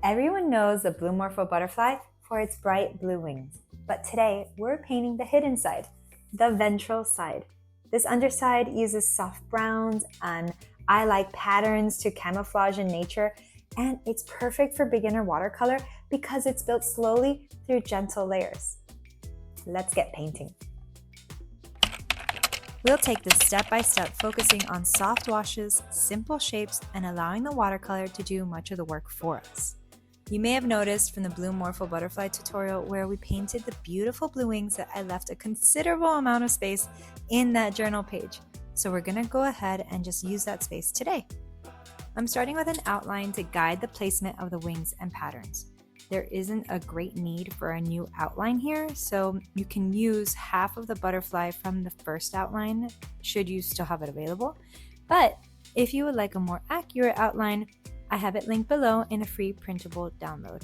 Everyone knows the Blue Morpho butterfly for its bright blue wings, but today we're painting the hidden side, the ventral side. This underside uses soft browns and eye-like patterns to camouflage in nature, and it's perfect for beginner watercolor because it's built slowly through gentle layers. Let's get painting. We'll take this step by step, focusing on soft washes, simple shapes, and allowing the watercolor to do much of the work for us. You may have noticed from the Blue Morpho butterfly tutorial where we painted the beautiful blue wings that I left a considerable amount of space in that journal page. So we're gonna go ahead and just use that space today. I'm starting with an outline to guide the placement of the wings and patterns. There isn't a great need for a new outline here, so you can use half of the butterfly from the first outline should you still have it available. But if you would like a more accurate outline, I have it linked below in a free printable download.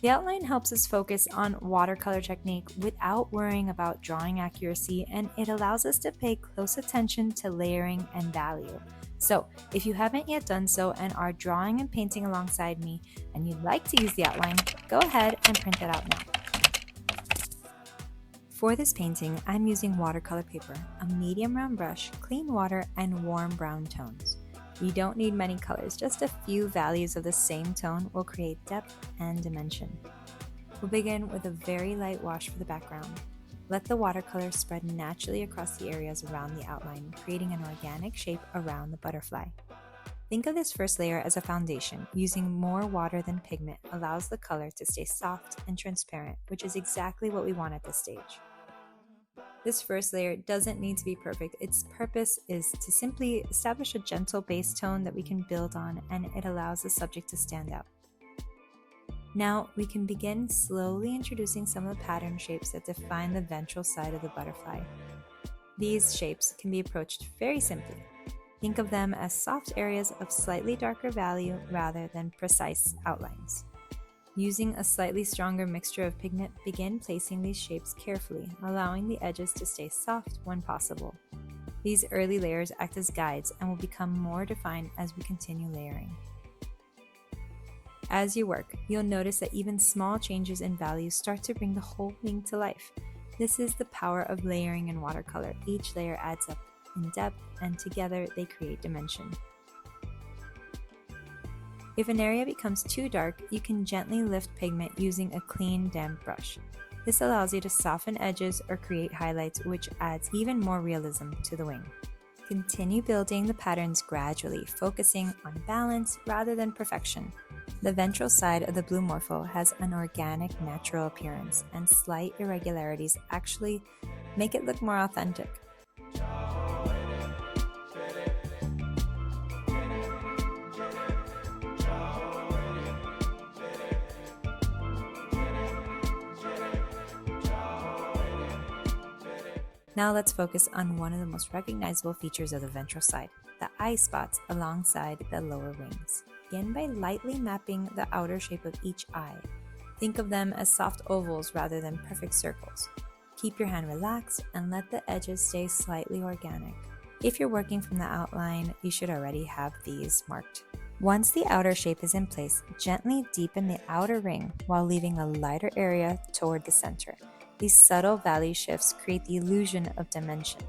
The outline helps us focus on watercolor technique without worrying about drawing accuracy, and it allows us to pay close attention to layering and value. So if you haven't yet done so and are drawing and painting alongside me and you'd like to use the outline, go ahead and print it out now. For this painting, I'm using watercolor paper, a medium round brush, clean water, and warm brown tones. You don't need many colors, just a few values of the same tone will create depth and dimension. We'll begin with a very light wash for the background. Let the watercolor spread naturally across the areas around the outline, creating an organic shape around the butterfly. Think of this first layer as a foundation. Using more water than pigment allows the color to stay soft and transparent, which is exactly what we want at this stage. This first layer doesn't need to be perfect. Its purpose is to simply establish a gentle base tone that we can build on, and it allows the subject to stand out. Now we can begin slowly introducing some of the pattern shapes that define the ventral side of the butterfly. These shapes can be approached very simply. Think of them as soft areas of slightly darker value rather than precise outlines. Using a slightly stronger mixture of pigment, begin placing these shapes carefully, allowing the edges to stay soft when possible. These early layers act as guides and will become more defined as we continue layering. As you work, you'll notice that even small changes in values start to bring the whole wing to life. This is the power of layering in watercolor. Each layer adds up in depth, and together they create dimension. If an area becomes too dark, you can gently lift pigment using a clean, damp brush. This allows you to soften edges or create highlights, which adds even more realism to the wing. Continue building the patterns gradually, focusing on balance rather than perfection. The ventral side of the Blue Morpho has an organic, natural appearance, and slight irregularities actually make it look more authentic. Now let's focus on one of the most recognizable features of the ventral side, the eye spots alongside the lower wings. Begin by lightly mapping the outer shape of each eye. Think of them as soft ovals rather than perfect circles. Keep your hand relaxed and let the edges stay slightly organic. If you're working from the outline, you should already have these marked. Once the outer shape is in place, gently deepen the outer ring while leaving a lighter area toward the center. These subtle value shifts create the illusion of dimension.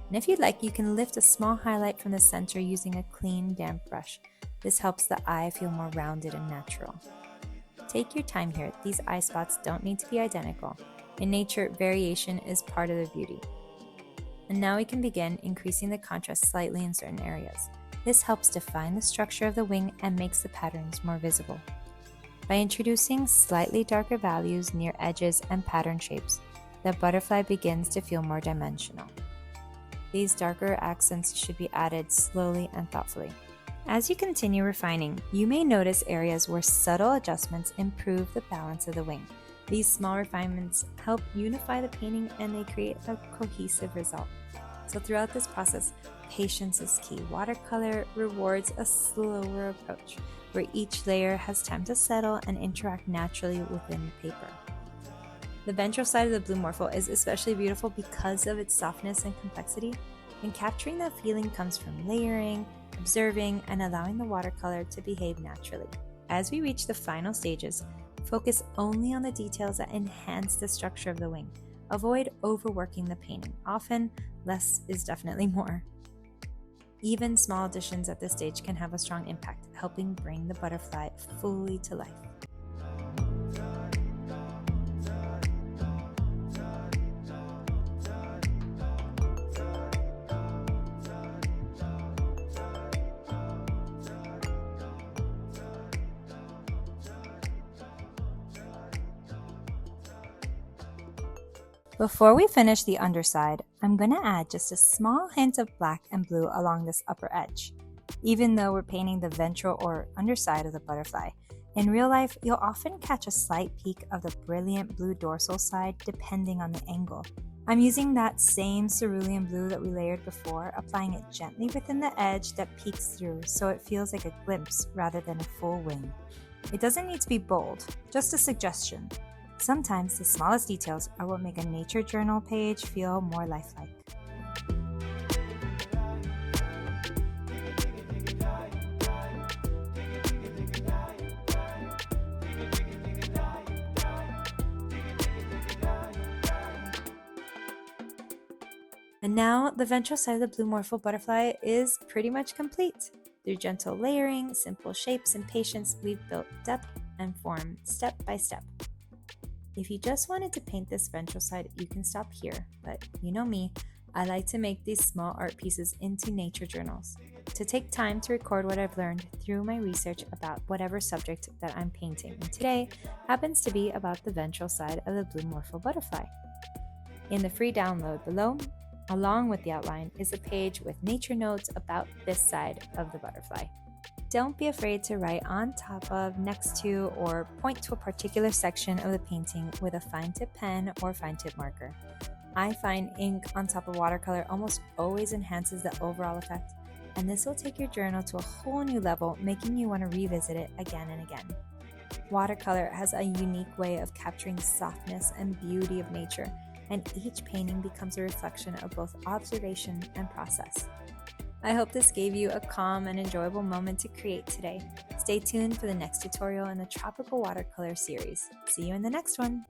And if you'd like, you can lift a small highlight from the center using a clean, damp brush. This helps the eye feel more rounded and natural. Take your time here. These eye spots don't need to be identical. In nature, variation is part of the beauty. And now we can begin increasing the contrast slightly in certain areas. This helps define the structure of the wing and makes the patterns more visible. By introducing slightly darker values near edges and pattern shapes, the butterfly begins to feel more dimensional. These darker accents should be added slowly and thoughtfully. As you continue refining, you may notice areas where subtle adjustments improve the balance of the wing. These small refinements help unify the painting and they create a cohesive result. So throughout this process, patience is key. Watercolor rewards a slower approach, where each layer has time to settle and interact naturally within the paper. The ventral side of the Blue Morpho is especially beautiful because of its softness and complexity, and capturing that feeling comes from layering, observing, and allowing the watercolor to behave naturally. As we reach the final stages, focus only on the details that enhance the structure of the wing. Avoid overworking the painting. Often, less is definitely more. Even small additions at this stage can have a strong impact, helping bring the butterfly fully to life. Before we finish the underside, I'm going to add just a small hint of black and blue along this upper edge. Even though we're painting the ventral or underside of the butterfly, in real life, you'll often catch a slight peek of the brilliant blue dorsal side depending on the angle. I'm using that same cerulean blue that we layered before, applying it gently within the edge that peeks through so it feels like a glimpse rather than a full wing. It doesn't need to be bold, just a suggestion. Sometimes the smallest details are what make a nature journal page feel more lifelike. And now the ventral side of the Blue Morpho butterfly is pretty much complete. Through gentle layering, simple shapes, and patience, we've built depth and form step by step. If you just wanted to paint this ventral side, you can stop here, but you know me, I like to make these small art pieces into nature journals, to take time to record what I've learned through my research about whatever subject that I'm painting, and today happens to be about the ventral side of the Blue Morpho butterfly. In the free download below, along with the outline, is a page with nature notes about this side of the butterfly. Don't be afraid to write on top of, next to, or point to a particular section of the painting with a fine tip pen or fine tip marker. I find ink on top of watercolor almost always enhances the overall effect, and this will take your journal to a whole new level, making you want to revisit it again and again. Watercolor has a unique way of capturing the softness and beauty of nature, and each painting becomes a reflection of both observation and process. I hope this gave you a calm and enjoyable moment to create today. Stay tuned for the next tutorial in the Tropical Watercolor series. See you in the next one!